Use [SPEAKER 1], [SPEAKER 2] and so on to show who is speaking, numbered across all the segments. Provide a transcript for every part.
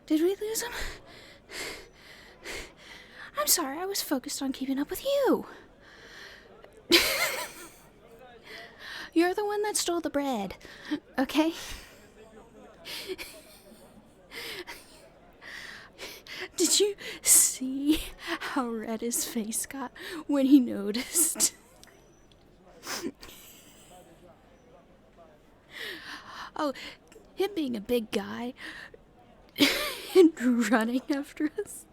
[SPEAKER 1] Did we lose him? I'm sorry, I was focused on keeping up with you. You're the one that stole the bread, okay? Did you see how red his face got when he noticed? Oh, him being a big guy and running after us.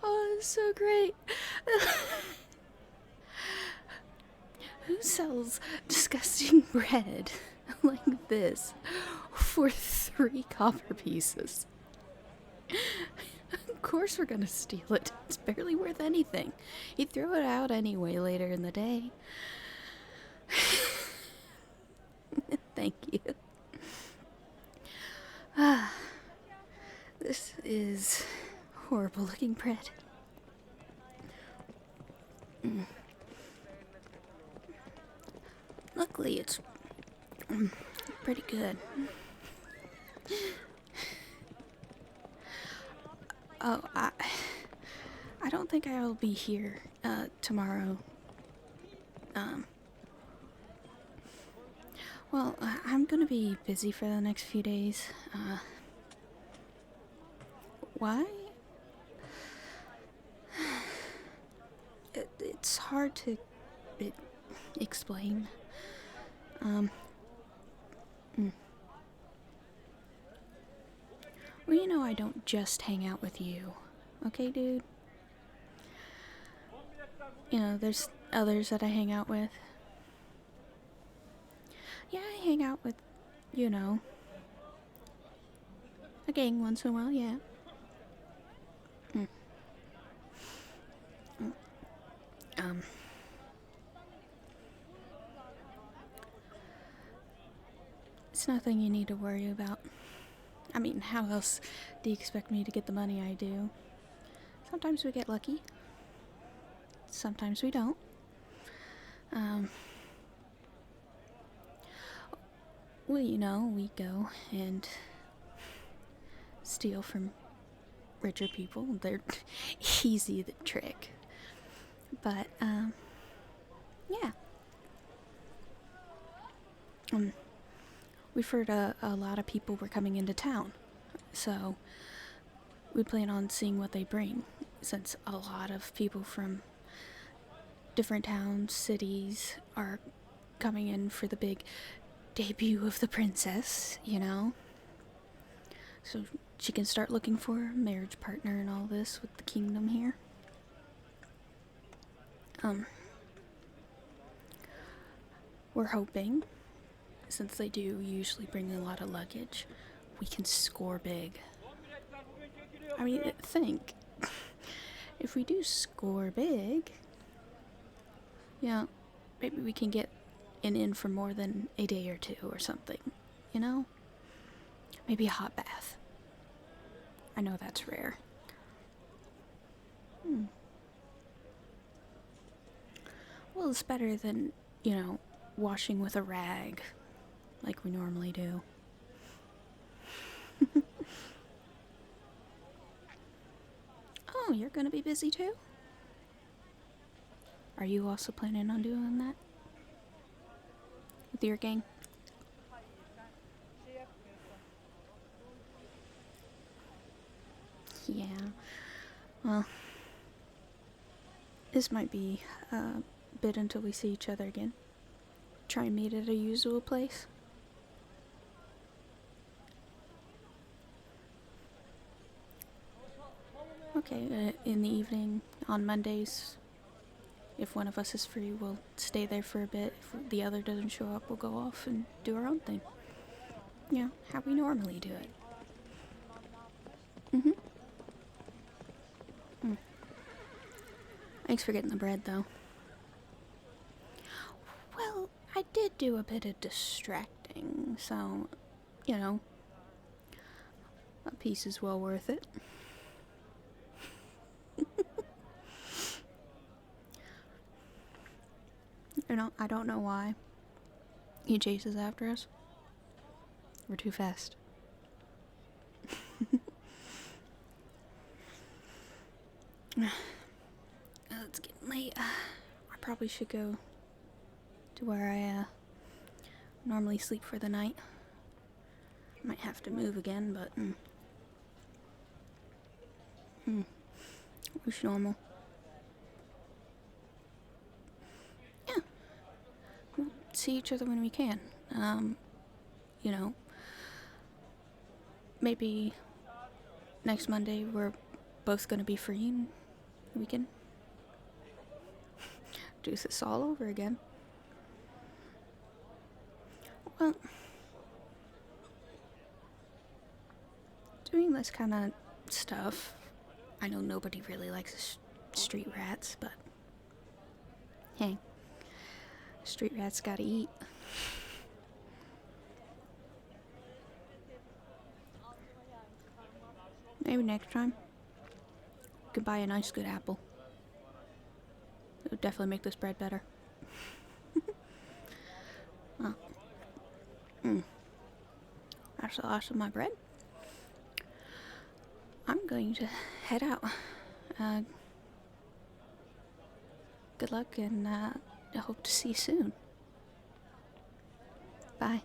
[SPEAKER 1] Oh, it's so great. Who sells disgusting bread like this for 3 copper pieces? Of course we're gonna steal it. It's barely worth anything. He'd throw it out anyway later in the day. Thank you. This is horrible looking bread. Luckily, it's pretty good. Oh, I don't think I'll be here tomorrow. Well, I'm gonna be busy for the next few days. Why? It's hard to explain. Well, you know I don't just hang out with you. Okay, dude? You know, there's others that I hang out with. Yeah, I hang out with, you know, a gang once in a while, yeah. It's nothing you need to worry about. I mean, how else do you expect me to get the money I do? Sometimes we get lucky. Sometimes we don't. Well, you know, we go and steal from richer people. They're easy to trick. But, yeah. We've heard a lot of people were coming into town. So, we plan on seeing what they bring. Since a lot of people from different towns, cities are coming in for the big debut of the princess, you know? So she can start looking for a marriage partner and all this with the kingdom here. We're hoping, since they do usually bring a lot of luggage, we can score big. I mean, think. If we do score big, yeah, maybe we can get an in for more than a day or 2 or something, you know? Maybe a hot bath. I know that's rare. Well, it's better than, you know, washing with a rag like we normally do. Oh, you're gonna be busy too? Are you also planning on doing that? With your gang? Yeah. Well, this might be a bit until we see each other again. Try and meet at a usual place. Okay, in the evening, on Mondays, if one of us is free, we'll stay there for a bit. If the other doesn't show up, we'll go off and do our own thing. You know, how we normally do it. Thanks for getting the bread, though. Well, I did do a bit of distracting, so, you know, a piece is well worth it. You know, I don't know why he chases after us. We're too fast. It's getting late. I probably should go to where I normally sleep for the night. Might have to move again, but it's normal. Yeah, we'll see each other when we can. You know, maybe next Monday we're both gonna be free and we can do this all over again. Well, doing this kind of stuff, I know nobody really likes street rats, but hey, street rats gotta eat. Maybe next time we could buy a nice good apple. It would definitely make this bread better. Oh. That's the last of my bread. I'm going to head out. Good luck, and I hope to see you soon. Bye.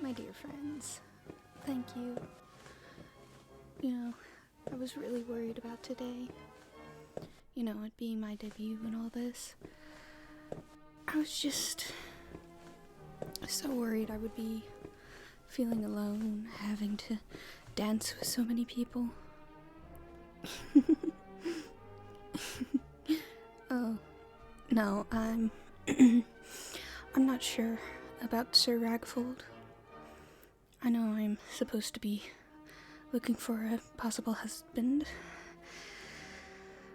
[SPEAKER 1] My dear friends, thank you. You know, I was really worried about today. You know, it being my debut and all this. I was just so worried I would be feeling alone, having to dance with so many people. Oh, no, I'm not sure about Sir Ragfold. I know I'm supposed to be looking for a possible husband.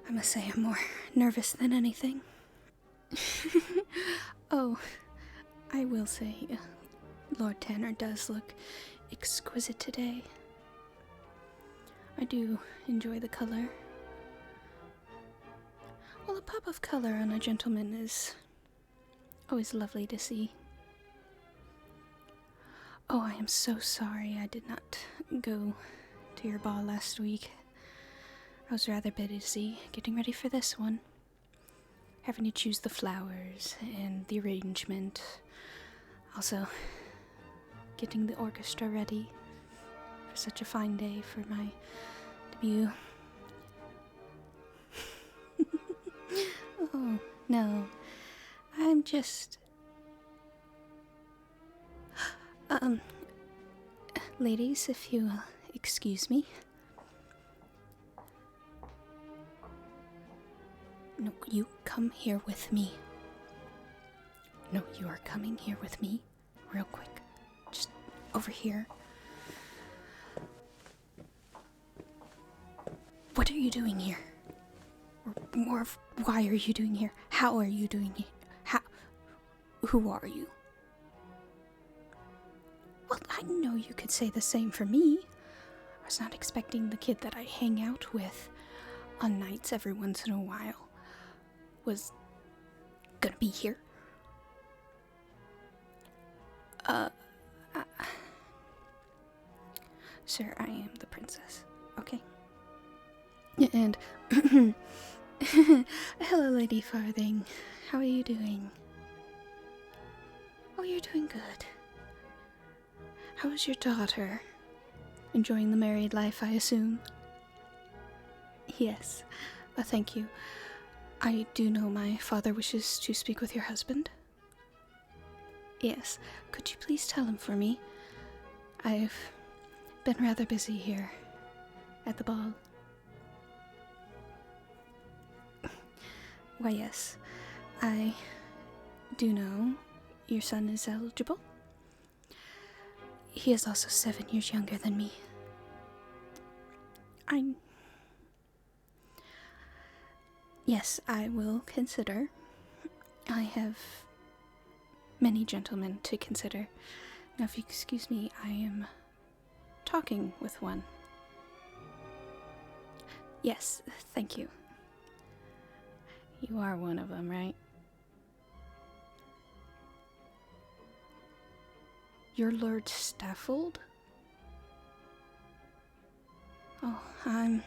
[SPEAKER 1] I must say I'm more nervous than anything. Oh, I will say, Lord Tanner does look exquisite today. I do enjoy the color. Well, a pop of color on a gentleman is always lovely to see. Oh, I am so sorry I did not go to your ball last week. I was rather busy getting ready for this one. Having to choose the flowers and the arrangement. Also, getting the orchestra ready for such a fine day for my debut. Oh, no. I'm just... Ladies, if you will excuse me. No, you come here with me. No, you are coming here with me. Real quick. Just over here. What are you doing here? Or more of, why are you doing here? How are you doing here? Who are you? Well, I know you could say the same for me. I was not expecting the kid that I hang out with on nights every once in a while was gonna be here. Sir, I am the princess, okay? And, hello, Lady Farthing. How are you doing? Oh, you're doing good. How is your daughter? Enjoying the married life, I assume? Yes, thank you. I do know my father wishes to speak with your husband. Yes, could you please tell him for me? I've been rather busy here at the ball. Why, yes, I do know your son is eligible. He is also 7 years younger than me. Yes, I will consider. I have many gentlemen to consider. Now, if you excuse me, I am talking with one. Yes, thank you. You are one of them, right? You're Lord Staffold? Oh, I'm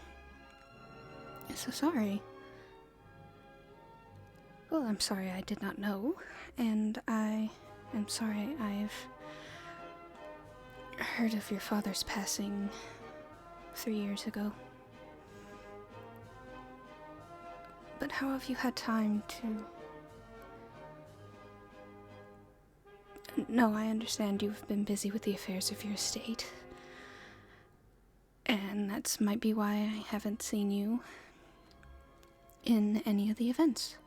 [SPEAKER 1] so sorry. Well, I'm sorry I did not know, and I am sorry I've heard of your father's passing 3 years ago. But how have you had time to... No, I understand you've been busy with the affairs of your estate. And that might be why I haven't seen you in any of the events.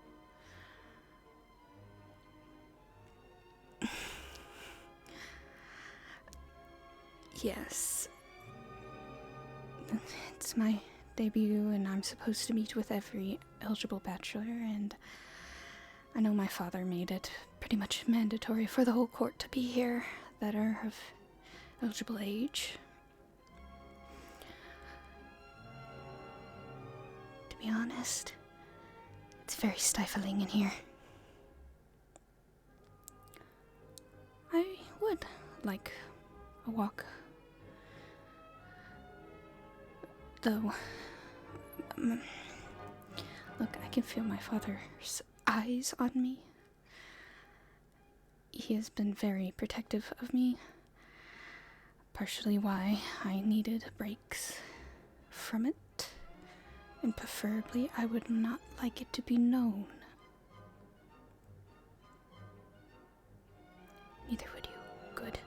[SPEAKER 1] Yes. It's my debut, and I'm supposed to meet with every eligible bachelor, and I know my father made it pretty much mandatory for the whole court to be here that are of eligible age. To be honest, it's very stifling in here. I would like a walk. Though, look, I can feel my father's eyes on me. He has been very protective of me, partially why I needed breaks from it, and preferably I would not like it to be known. Neither would you. Good.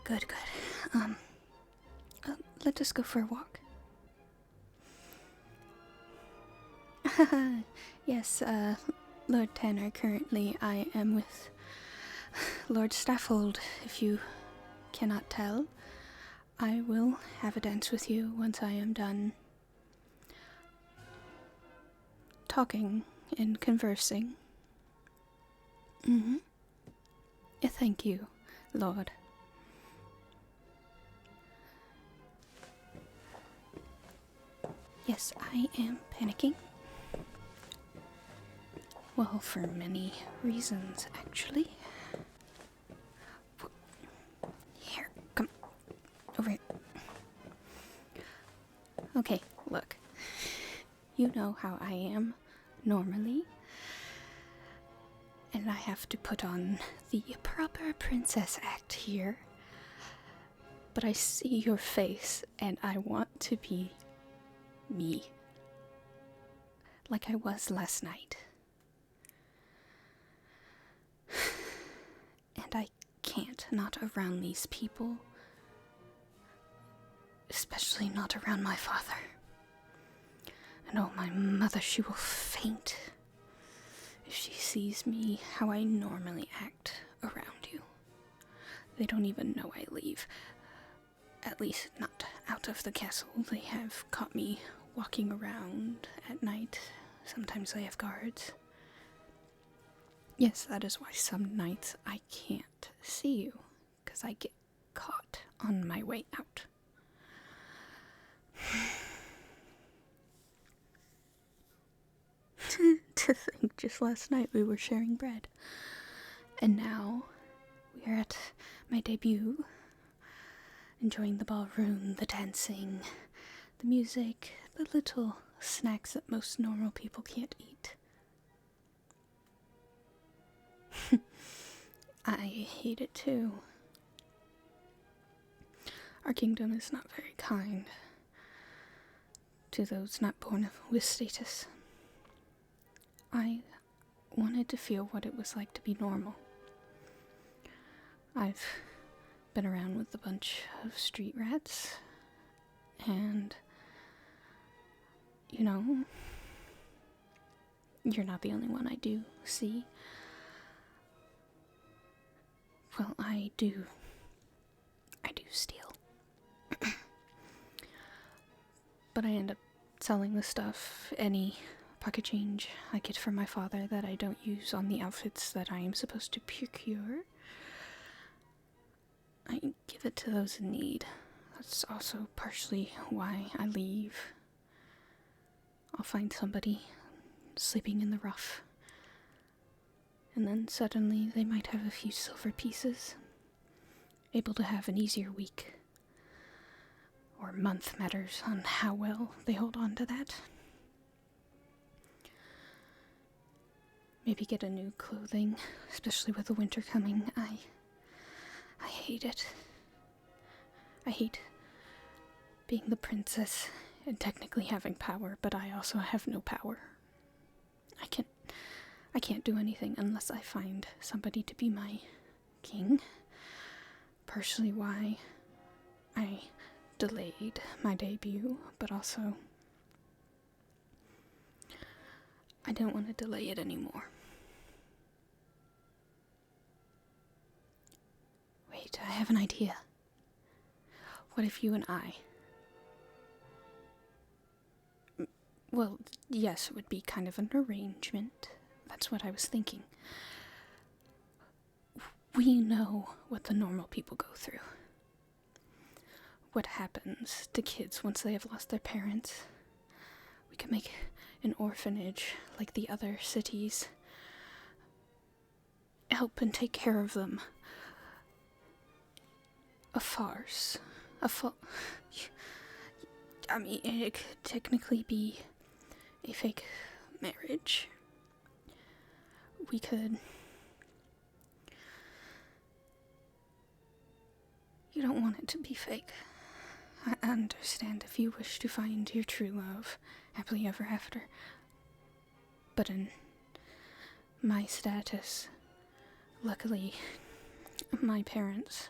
[SPEAKER 1] Good, good. Let us go for a walk. Yes, Lord Tanner, currently I am with Lord Staffold, if you cannot tell. I will have a dance with you once I am done talking and conversing. Thank you, Lord. Yes, I am panicking. Well, for many reasons, actually. Here, come over here. Okay, look. You know how I am normally. And I have to put on the proper princess act here. But I see your face, and I want to be me. Like I was last night. And I can't, not around these people. Especially not around my father. And oh, my mother, she will faint if she sees me how I normally act around you. They don't even know I leave. At least not out of the castle. They have caught me walking around at night. Sometimes they have guards. Yes, that is why some nights I can't see you, because I get caught on my way out. To think just last night we were sharing bread. And now we are at my debut, enjoying the ballroom, the dancing, the music, the little snacks that most normal people can't eat. I hate it too. Our kingdom is not very kind to those not born with status. I wanted to feel what it was like to be normal. I've been around with a bunch of street rats, and, you know, you're not the only one I do see. Well, I do steal. But I end up selling the stuff, any pocket change I get from my father that I don't use on the outfits that I am supposed to procure. I give it to those in need. That's also partially why I leave. I'll find somebody sleeping in the rough, and then suddenly they might have a few silver pieces, able to have an easier week or month, matters on how well they hold on to that. Maybe get a new clothing, especially with the winter coming. I hate it. I hate being the princess and technically having power, but I also have no power. I can't do anything unless I find somebody to be my king. Partially why I delayed my debut, but also I didn't want to delay it anymore. Wait, I have an idea. What if you and I... Well, yes, it would be kind of an arrangement. That's what I was thinking. We know what the normal people go through. What happens to kids once they have lost their parents. We could make an orphanage like the other cities. Help and take care of them. A farce. I mean, it could technically be a fake marriage. We could... You don't want it to be fake. I understand if you wish to find your true love happily ever after. But in my status, luckily, my parents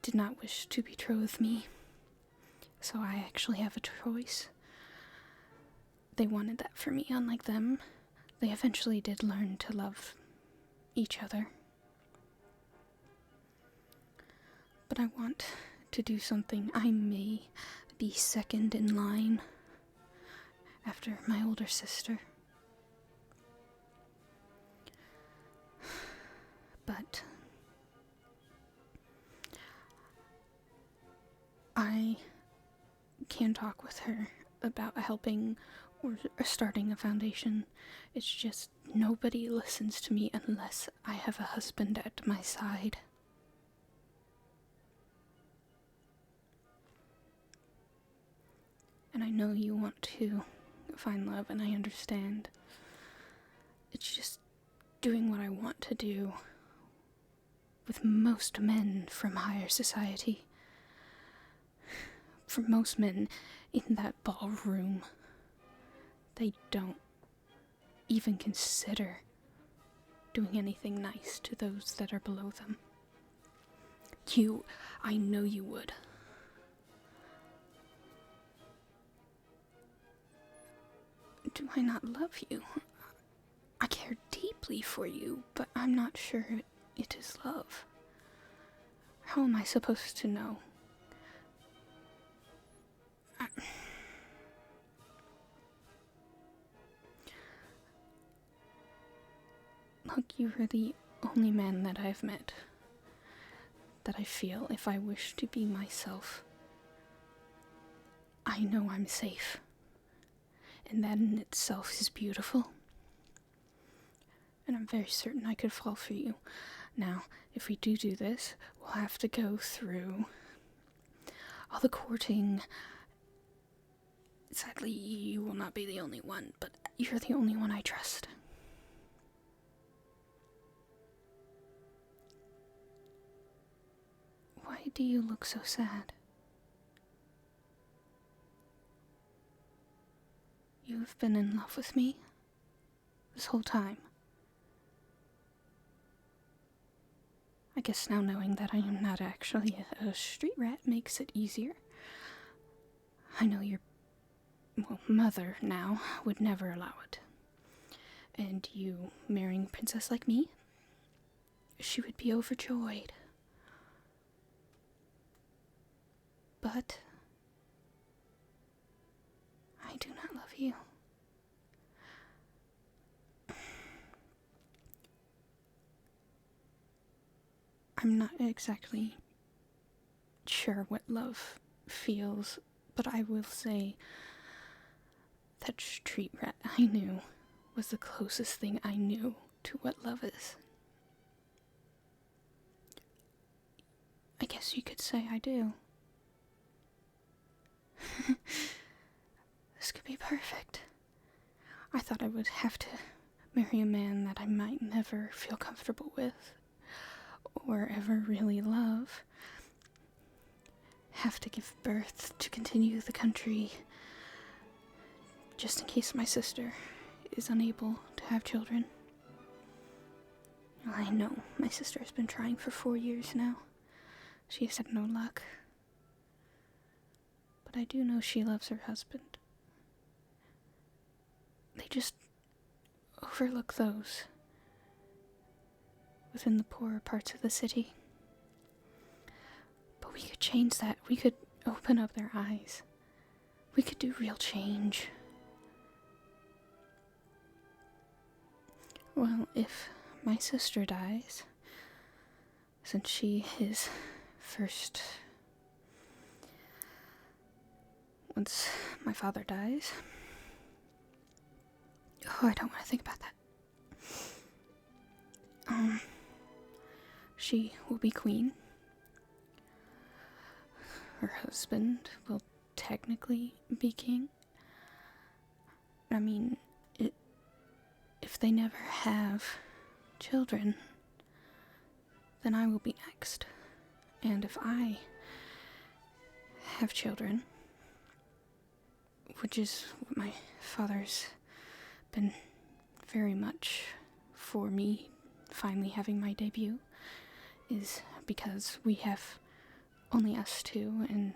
[SPEAKER 1] did not wish to betroth me. So I actually have a choice. They wanted that for me, unlike them. They eventually did learn to love each other. But I want to do something. I may be second in line after my older sister. But I can talk with her about helping or starting a foundation. It's just nobody listens to me unless I have a husband at my side. And I know you want to find love, and I understand. It's just doing what I want to do with most men from higher society. For most men in that ballroom, they don't even consider doing anything nice to those that are below them. I know you would. Do I not love you? I care deeply for you, but I'm not sure it is love. How am I supposed to know? Look, you are the only man that I've met that I feel if I wish to be myself, I know I'm safe. And that in itself is beautiful. And I'm very certain I could fall for you. Now, if we do this, we'll have to go through all the courting. Sadly, you will not be the only one, but you're the only one I trust. Why do you look so sad? you've been in love with me this whole time. I guess now knowing that I am not actually a street rat makes it easier. I know your mother now would never allow it. And you marrying a princess like me, she would be overjoyed. But I do not love you. I'm not exactly sure what love feels, but I will say that street rat I knew was the closest thing I knew to what love is. I guess you could say I do. This could be perfect. I thought I would have to marry a man that I might never feel comfortable with, or ever really love. Have to give birth to continue the country, just in case my sister is unable to have children. I know, my sister has been trying for 4 years now. She has had no luck. But I do know she loves her husband. They just overlook those within the poorer parts of the city. But we could change that. We could open up their eyes. We could do real change. Well, if my sister dies, since she is first, once my father dies, I don't want to think about that. She will be queen. Her husband will technically be king. I mean, if they never have children, then I will be next. And if I have children, which is what my father's been very much for me finally having my debut, is because we have only us two and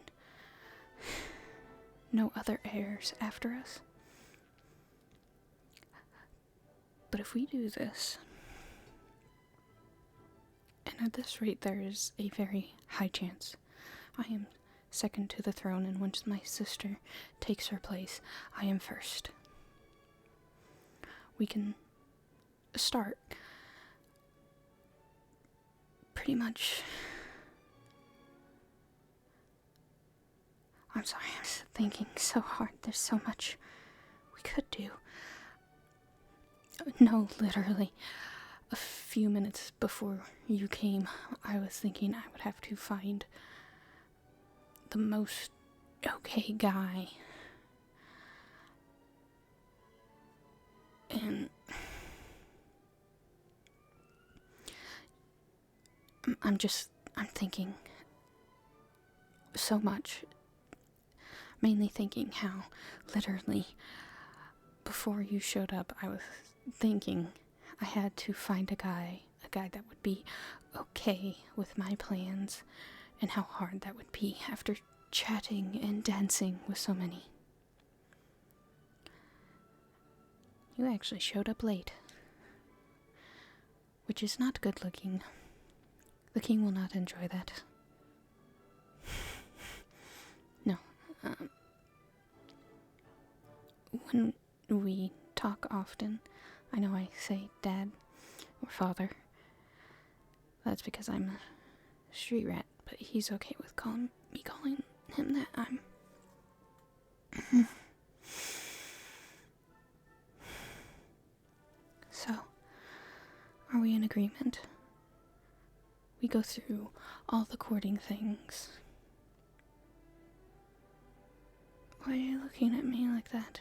[SPEAKER 1] no other heirs after us. But if we do this, and at this rate there is a very high chance I am second to the throne, and once my sister takes her place, I am first. We can start pretty much. I'm sorry, I'm thinking so hard. There's so much we could do. No, literally. A few minutes before you came, I was thinking I would have to find the most okay guy. And I'm thinking so much. Mainly thinking how, literally, before you showed up, I was thinking I had to find a guy that would be okay with my plans, and how hard that would be after chatting and dancing with so many. You actually showed up late, which is not good looking. The king will not enjoy that. No. When we talk often, I know I say dad or father. That's because I'm a street rat, but he's okay with calling him that. So, are we in agreement? We go through all the courting things. Why are you looking at me like that?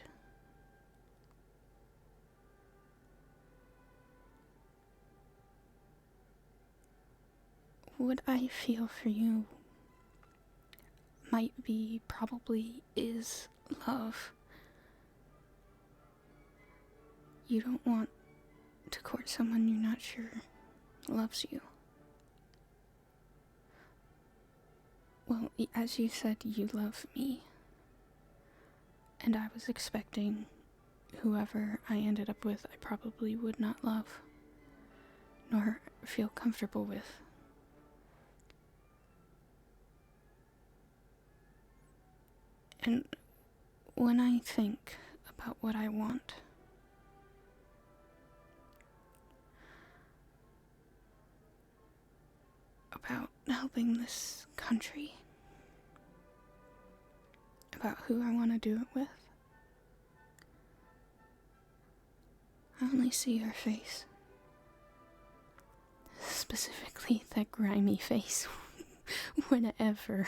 [SPEAKER 1] What I feel for you might be, probably is love. you don't want to court someone you're not sure loves you. Well, as you said, you love me. And I was expecting whoever I ended up with, I probably would not love, nor feel comfortable with. And when I think about what I want, about helping this country, about who I want to do it with, I only see her face. Specifically, that grimy face. Whenever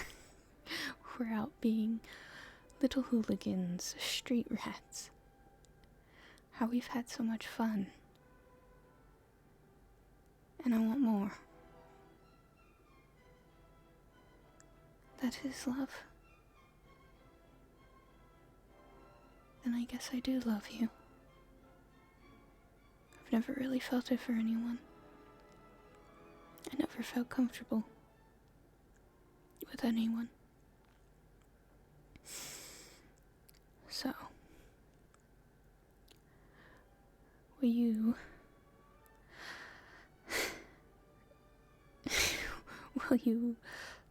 [SPEAKER 1] we're out being little hooligans, street rats. How we've had so much fun. And I want more. That is love. Then I guess I do love you. I've never really felt it for anyone. I never felt comfortable with anyone. So, will you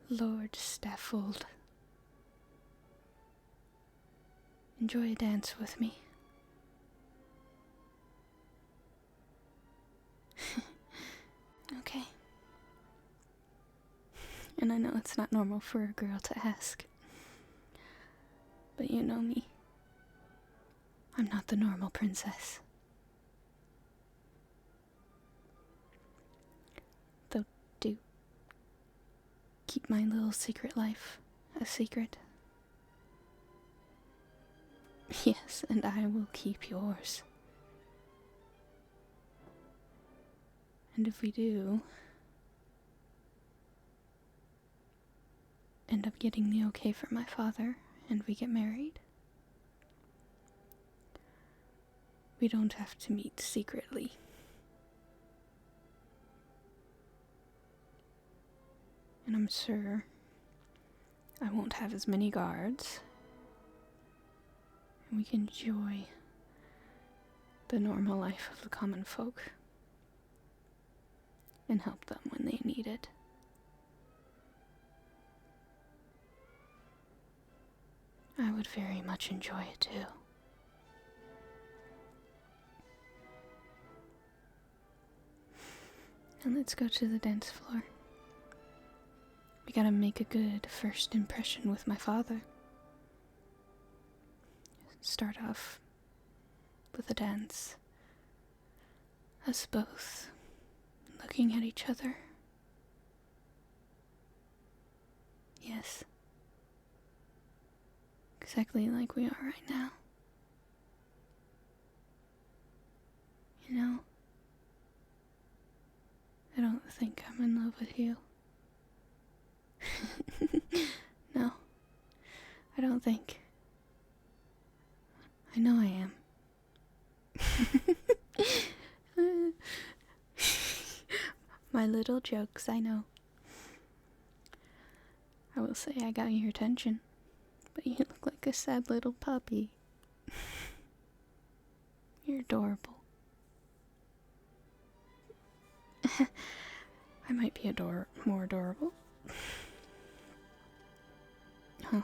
[SPEAKER 1] Lord Staffold, enjoy a dance with me? Okay. And I know it's not normal for a girl to ask, but you know me. I'm not the normal princess. Though, do keep my little secret life a secret. Yes, and I will keep yours. And if we do end up getting the okay from my father and we get married, we don't have to meet secretly. And I'm sure I won't have as many guards. And we can enjoy the normal life of the common folk and help them when they need it. I would very much enjoy it too. And let's go to the dance floor. We gotta make a good first impression with my father. Start off with a dance. Us both looking at each other. Yes. Exactly like we are right now. You know, I don't think I'm in love with you. No, I don't think. I know I am. My little jokes, I know. I will say I got your attention, but you look like a sad little puppy. You're adorable. I might be more adorable. Oh,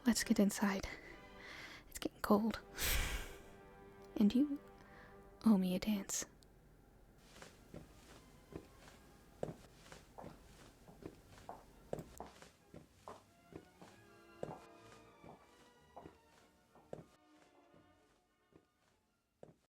[SPEAKER 1] let's get inside. It's getting cold. And you owe me a dance.